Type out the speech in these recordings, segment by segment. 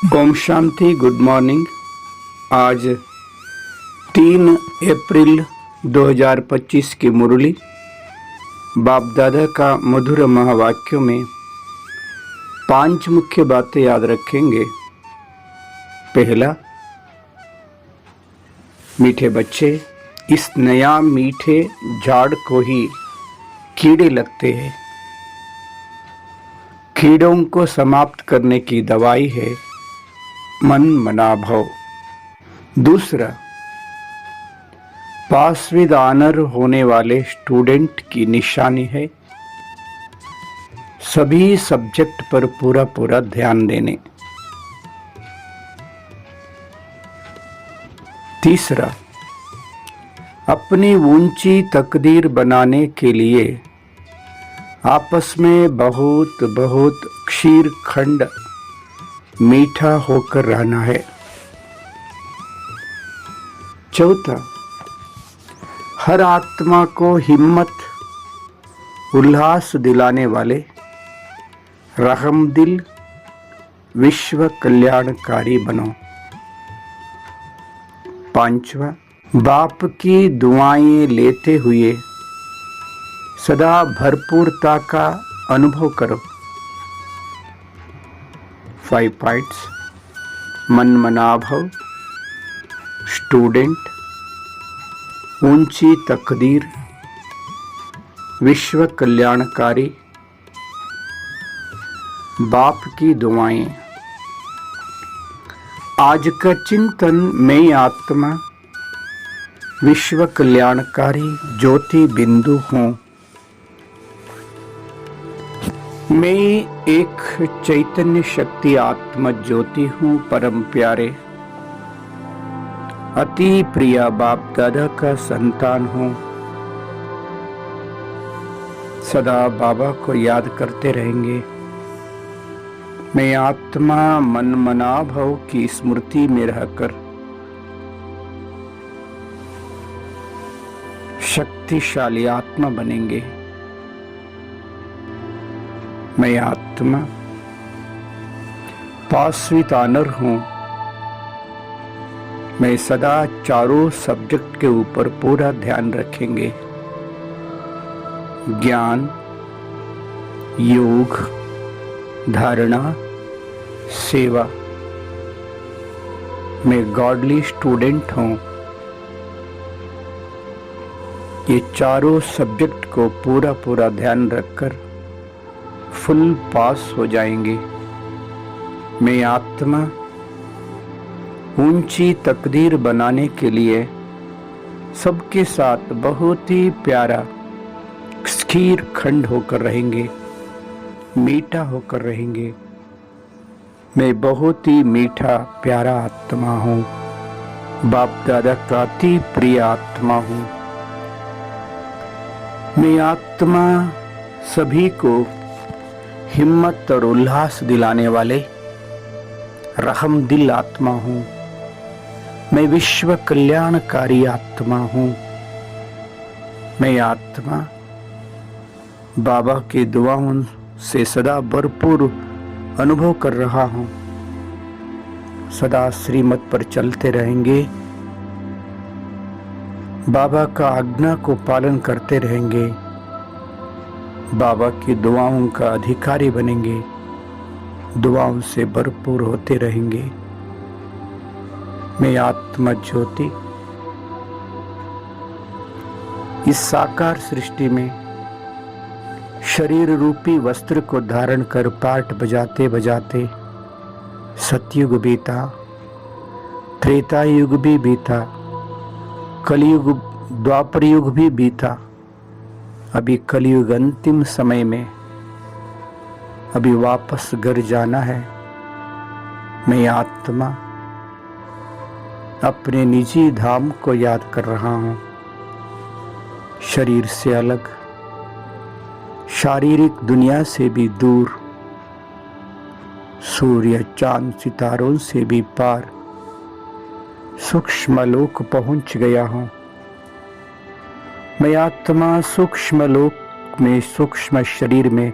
Om Shanti. Good morning. आज 3 अप्रैल 2025 की मुरली बाप दादा का मधुर महावाक्यों में 5 मुख्य बातें याद रखेंगे। पहला, मीठे बच्चे, इस नया मीठे झाड़ को ही कीड़े लगते हैं। कीड़ों को समाप्त करने की दवाई है मन मना भव। दूसरा, पास विद ऑनर होने वाले स्टूडेंट की निशानी है सभी सब्जेक्ट पर पूरा ध्यान देने। तीसरा, अपनी ऊंची तकदीर बनाने के लिए आपस में बहुत क्षीर खंड मीठा होकर रहना है। चौथा, हर आत्मा को हिम्मत उल्लास दिलाने वाले रहमदिल विश्व कल्याणकारी बनो। पांचवा, बाप की दुआएं लेते हुए सदा भरपूरता का अनुभव करो। 5 पॉइंट्स। मन मनाभव, स्टूडेंट, ऊंची तकदीर, विश्व कल्याणकारी, बाप की दुआएं। आज का चिंतन, मैं आत्मा विश्व कल्याणकारी ज्योति बिंदु हूँ। मैं एक चैतन्य शक्ति आत्मा ज्योति हूँ। परम प्यारे अति प्रिया बाप दादा का संतान हूँ। सदा बाबा को याद करते रहेंगे। मैं आत्मा मन मना भव की स्मृति में रहकर शक्तिशाली आत्मा बनेंगे। मैं आत्मा पास विद ऑनर हूँ। मैं सदा चारों सब्जेक्ट के ऊपर पूरा ध्यान रखेंगे। ज्ञान, योग, धारणा, सेवा। मैं गॉडली स्टूडेंट हूँ। ये चारों सब्जेक्ट को पूरा ध्यान रखकर फुल पास हो जाएंगे। मैं आत्मा ऊंची तकदीर बनाने के लिए सबके साथ बहुत ही प्यारा स्थिर खंड होकर रहेंगे, मीठा होकर रहेंगे। मैं बहुत ही मीठा प्यारा आत्मा हूँ। बाप दादा का अति प्रिय आत्मा हूँ। मैं आत्मा सभी को हिम्मत और उल्लास दिलाने वाले रहमदिल आत्मा हूँ। मैं विश्व कल्याणकारी आत्मा हूँ। मैं आत्मा बाबा की दुआओं से सदा भरपूर अनुभव कर रहा हूँ। सदा श्रीमत पर चलते रहेंगे। बाबा का आज्ञा को पालन करते रहेंगे। बाबा की दुआओं का अधिकारी बनेंगे। दुआओं से भरपूर होते रहेंगे। मैं आत्मा ज्योति इस साकार सृष्टि में शरीर रूपी वस्त्र को धारण कर पाठ बजाते बजाते सतयुग बीता, त्रेता युग भी बीता, कलयुग द्वापर युग भी बीता। अभी कलयुग अंतिम समय में, अभी वापस घर जाना है। मैं आत्मा अपने निजी धाम को याद कर रहा हूँ। शरीर से अलग, शारीरिक दुनिया से भी दूर, सूर्य चांद सितारों से भी पार सूक्ष्म लोक पहुंच गया हूँ। मैं आत्मा सूक्ष्म लोक में सूक्ष्म शरीर में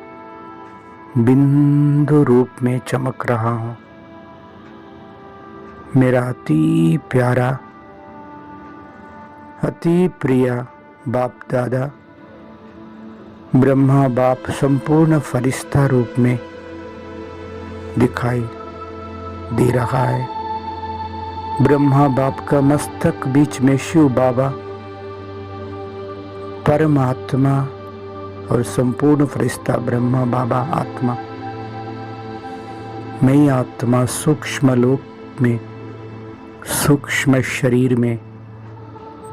बिंदु रूप में चमक रहा हूँ। मेरा अति प्यारा अति प्रिय बाप दादा ब्रह्मा बाप संपूर्ण फरिश्ता रूप में दिखाई दे रहा है। ब्रह्मा बाप का मस्तक बीच में शिव बाबा परमात्मा और संपूर्ण फरिश्ता ब्रह्मा बाबा आत्मा। मैं आत्मा सूक्ष्म लोक में सूक्ष्म शरीर में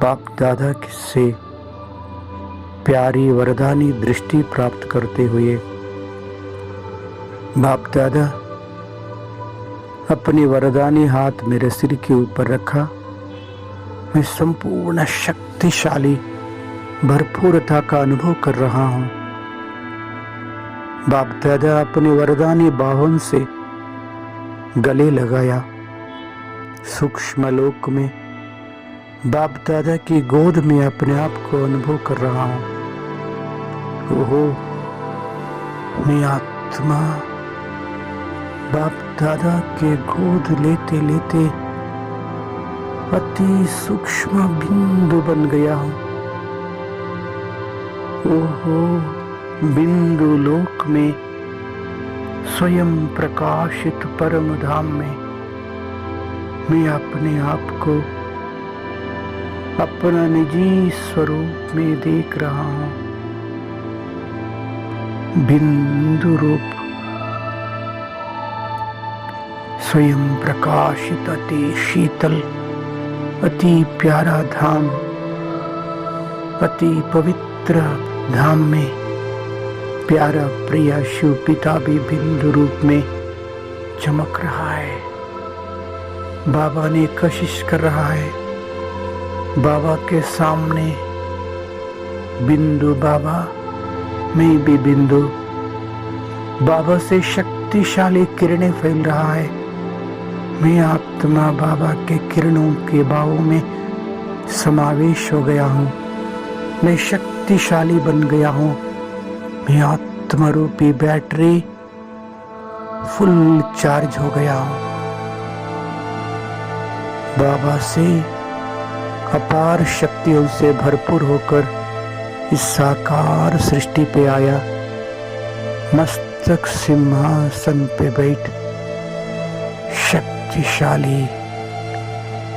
बाप दादा से प्यारी वरदानी दृष्टि प्राप्त करते हुए बाप दादा अपनी वरदानी हाथ मेरे सिर के ऊपर रखा। मैं संपूर्ण शक्तिशाली भरपूरता का अनुभव कर रहा हूं। बाप दादा अपने वरदानी बाहों से गले लगाया। सूक्ष्म लोक में बाप दादा की गोद में अपने आप को अनुभव कर रहा हूं। ओहो, मैं आत्मा बाप दादा के गोद लेते लेते अति सूक्ष्म बिंदु बन गया हूं। ओहो, बिंदु लोक में स्वयं प्रकाशित परम धाम में मैं अपने आप को अपना निजी स्वरूप में देख रहा हूं। बिंदु रूप स्वयं प्रकाशित अति शीतल अति प्यारा धाम, अति पवित्र धाम में प्यारा प्रिय शिव पिता भी बिंदु रूप में चमक रहा है। बाबा ने कशिश कर रहा है। बाबा के सामने बिंदु बाबा, मैं भी बिंदु। बाबा से शक्तिशाली किरणें फैल रहा है। मैं आत्मा बाबा के किरणों के बाहों में समावेश हो गया हूँ। मैं शक्तिशाली बन गया हूँ। मैं आत्मा रूपी बैटरी फुल चार्ज हो गया हूँ। बाबा से अपार शक्तियों से भरपूर होकर इस साकार सृष्टि पे आया। मस्तक सिंहासन पे बैठ शक्तिशाली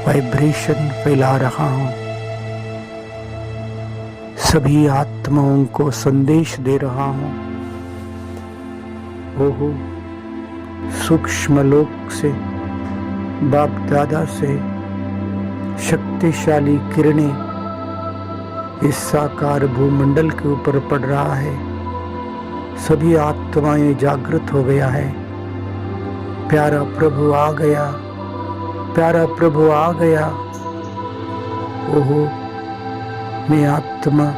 वाइब्रेशन फैला रहा हूं। सभी आत्माओं को संदेश दे रहा हूं। ओहो, सूक्ष्म लोक से बाप दादा से शक्तिशाली किरणें इस साकार भूमंडल के ऊपर पड़ रहा है। सभी आत्माएं जागृत हो गया है। प्यारा प्रभु आ गया, प्यारा प्रभु आ गया। ओहो, मैं आत्मा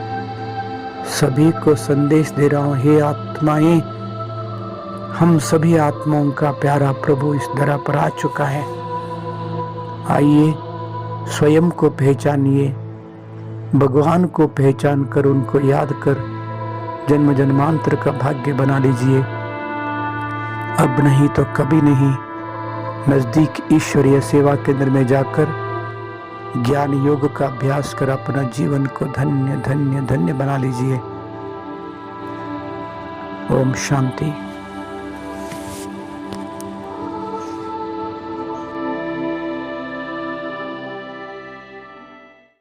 सभी को संदेश दे रहा हूं। हे आत्माएं, हम सभी आत्माओं का प्यारा प्रभु इस धरा पर आ चुका है। आइए स्वयं को पहचानिए, भगवान को पहचान कर उनको याद कर जन्म जन्मांतर का भाग्य बना लीजिए। अब नहीं तो कभी नहीं नजदीक ईश्वरीय सेवा केंद्र में जाकर ज्ञान योग का अभ्यास कर अपना जीवन को धन्य धन्य धन्य बना लीजिए। ओम शांति।